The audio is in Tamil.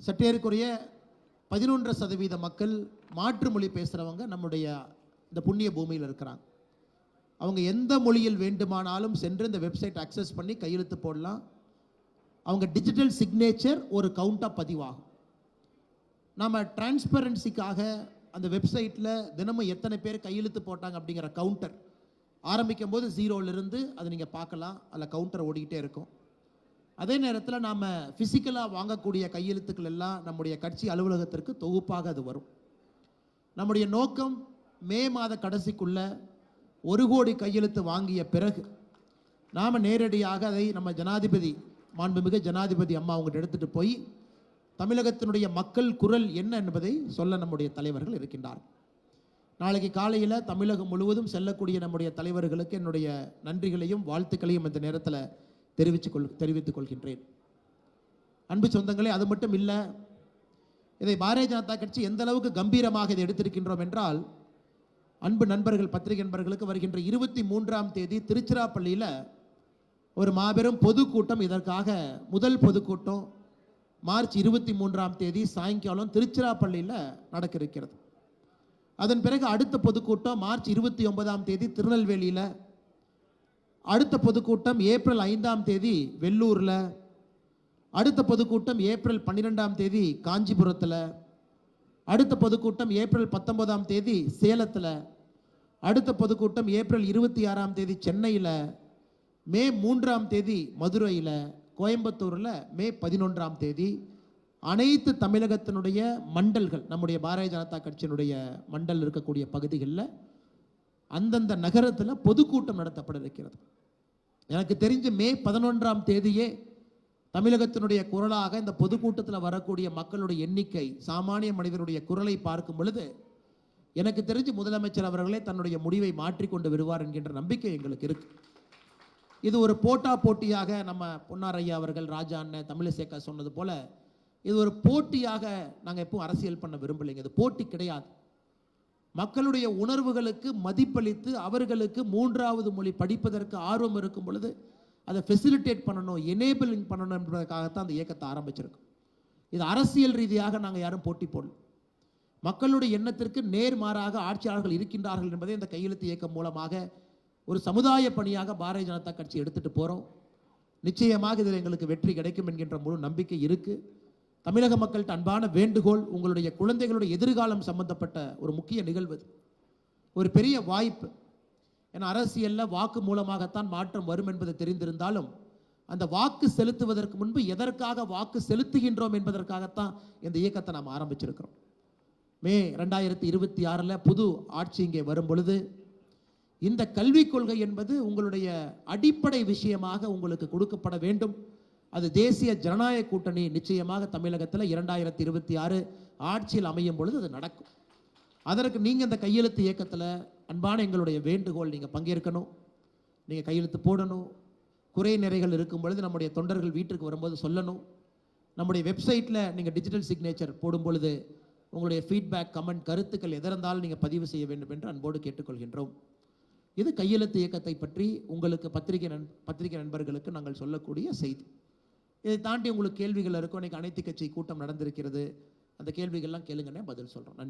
சற்றேறக்குறைய 11% மக்கள் மாற்று மொழி பேசுகிறவங்க நம்முடைய இந்த புண்ணிய பூமியில் இருக்கிறாங்க. அவங்க எந்த மொழியில் வேண்டுமானாலும் சென்று இந்த வெப்சைட் அக்சஸ் பண்ணி கையெழுத்து போடலாம். அவங்க டிஜிட்டல் சிக்னேச்சர் ஒரு கவுண்டாக பதிவாகும். நம்ம டிரான்ஸ்பரன்சிக்காக அந்த வெப்சைட்டில் தினமும் எத்தனை பேர் கையெழுத்து போட்டாங்க அப்படிங்கிற கவுண்டர் ஆரம்பிக்கும் போது 0லிருந்து அதை நீங்கள் பார்க்கலாம். அதில் கவுண்டர் ஓடிக்கிட்டே இருக்கும். அதே நேரத்தில் நாம் ஃபிசிக்கலாக வாங்கக்கூடிய கையெழுத்துக்கள் எல்லாம் நம்முடைய கட்சி அலுவலகத்திற்கு தொகுப்பாக அது வரும். நம்முடைய நோக்கம் மே மாத கடைசிக்குள்ள 1 கோடி கையெழுத்து வாங்கிய பிறகு நாம் நேரடியாக அதை நம்ம ஜனாதிபதி, மாண்புமிகு ஜனாதிபதி அம்மா அவங்ககிட்ட எடுத்துகிட்டு போய் தமிழகத்தினுடைய மக்கள் குரல் என்ன என்பதை சொல்ல நம்முடைய தலைவர்கள் இருக்கின்றார். நாளைக்கு காலையில் தமிழகம் முழுவதும் செல்லக்கூடிய நம்முடைய தலைவர்களுக்கு என்னுடைய நன்றிகளையும் வாழ்த்துக்களையும் இந்த நேரத்தில் தெரிவித்துக் கொள்கின்றேன். அன்பு சொந்தங்களே, அது மட்டும் இல்லை, இதை பாரதிய ஜனதா கட்சி எந்த அளவுக்கு கம்பீரமாக இதை எடுத்திருக்கின்றோம் என்றால், அன்பு நண்பர்கள், பத்திரிகை நண்பர்களுக்கு வருகின்ற 23ஆம் தேதி திருச்சிராப்பள்ளியில் ஒரு மாபெரும் பொதுக்கூட்டம், இதற்காக முதல் பொதுக்கூட்டம் மார்ச் 23ஆம் தேதி சாயங்காலம் திருச்சிராப்பள்ளியில் நடக்க இருக்கிறது. அதன் பிறகு அடுத்த பொதுக்கூட்டம் மார்ச் 29ஆம் தேதி திருநெல்வேலியில், அடுத்த பொதுக்கூட்டம் ஏப்ரல் 5ஆம் தேதி வெள்ளூரில், அடுத்த பொதுக்கூட்டம் ஏப்ரல் 12ஆம் தேதி காஞ்சிபுரத்தில், அடுத்த பொதுக்கூட்டம் ஏப்ரல் 19ஆம் தேதி சேலத்தில், அடுத்த பொதுக்கூட்டம் ஏப்ரல் 26ஆம் தேதி சென்னையில், மே 3ஆம் தேதி மதுரையில், கோயம்புத்தூரில் மே 11ஆம் தேதி அனைத்து தமிழகத்தினுடைய மண்டல்கள், நம்முடைய பாரதிய ஜனதா கட்சியினுடைய மண்டல் இருக்கக்கூடிய பகுதிகளில் அந்தந்த நகரத்தில் பொதுக்கூட்டம் நடத்தப்பட இருக்கிறது. எனக்கு தெரிஞ்சு மே 11ஆம் தேதியே தமிழகத்தினுடைய குரலாக இந்த பொதுக்கூட்டத்தில் வரக்கூடிய மக்களுடைய எண்ணிக்கை, சாமானிய மனிதனுடைய குரலை பார்க்கும் பொழுது எனக்கு தெரிஞ்சு முதலமைச்சர் அவர்களே தன்னுடைய முடிவை மாற்றிக்கொண்டு வருவார் என்கின்ற நம்பிக்கை எங்களுக்கு இருக்கு. இது ஒரு போட்டியாக நம்ம பொன்னார் ஐயா அவர்கள், ராஜா அண்ணன், தமிழிசேகா சொன்னது போல இது ஒரு போட்டியாக நாங்கள் எப்பவும் அரசியல் பண்ண விரும்பலைங்க. இது போட்டி கிடையாது. மக்களுடைய உணர்வுகளுக்கு மதிப்பளித்து அவர்களுக்கு 3வது மொழி படிப்பதற்கு ஆர்வம் இருக்கும் பொழுது அதை ஃபெசிலிட்டேட் பண்ணணும், எனேபிளிங் பண்ணணும் என்பதற்காகத்தான் அந்த இயக்கத்தை ஆரம்பிச்சிருக்கோம். இது அரசியல் ரீதியாக நாங்கள் யாரும் போட்டி போடல. மக்களுடைய எண்ணத்திற்கு நேர்மாறாக ஆட்சியாளர்கள் இருக்கின்றார்கள் என்பதை இந்த கையெழுத்து இயக்கம் மூலமாக ஒரு சமுதாய பணியாக பாரதிய ஜனதா கட்சி எடுத்துட்டு போகிறோம். நிச்சயமாக இதில் எங்களுக்கு வெற்றி கிடைக்கும் என்கின்ற முழு நம்பிக்கை இருக்கு. தமிழக மக்கள்கிட்ட அன்பான வேண்டுகோள், உங்களுடைய குழந்தைகளுடைய எதிர்காலம் சம்பந்தப்பட்ட ஒரு முக்கிய நிகழ்வு, ஒரு பெரிய வாய்ப்பு. ஏன்னா அரசியலில் வாக்கு மூலமாகத்தான் மாற்றம் வரும் என்பது தெரிந்திருந்தாலும் அந்த வாக்கு செலுத்துவதற்கு முன்பு எதற்காக வாக்கு செலுத்துகின்றோம் என்பதற்காகத்தான் இந்த இயக்கத்தை நாம் ஆரம்பிச்சிருக்கிறோம். மே 2026 புது ஆட்சி இங்கே வரும் பொழுது இந்த கல்விக் கொள்கை என்பது உங்களுடைய அடிப்படை விஷயமாக உங்களுக்கு கொடுக்கப்பட வேண்டும். அது தேசிய ஜனநாயக கூட்டணி நிச்சயமாக தமிழகத்தில் 2026 ஆட்சியில் அமையும் பொழுது அது நடக்கும். அதற்கு நீங்கள் இந்த கையெழுத்து இயக்கத்தில் அன்பான எங்களுடைய வேண்டுகோள், நீங்கள் பங்கேற்கணும், நீங்கள் கையெழுத்து போடணும். குறை நிறைகள் இருக்கும் பொழுது நம்முடைய தொண்டர்கள் வீட்டுக்கு வரும்போது சொல்லணும். நம்முடைய வெப்சைட்டில் நீங்கள் டிஜிட்டல் சிக்னேச்சர் போடும் பொழுது உங்களுடைய ஃபீட்பேக், கமெண்ட், கருத்துக்கள் எதிர்ந்தாலும் நீங்கள் பதிவு செய்ய வேண்டும் என்று அன்போடு கேட்டுக்கொள்கின்றோம். இது கையெழுத்து இயக்கத்தை பற்றி உங்களுக்கு பத்திரிகை நண்பர்களுக்கு நாங்கள் சொல்லக்கூடிய செய்தி. இதை தாண்டி உங்களுக்கு கேள்விகள் இருக்கும். இன்னைக்கு அனைத்து கட்சி கூட்டம் நடந்திருக்கிறது, அந்த கேள்விகள்லாம் கேளுங்கன்னே பதில் சொல்கிறோம். நன்றி.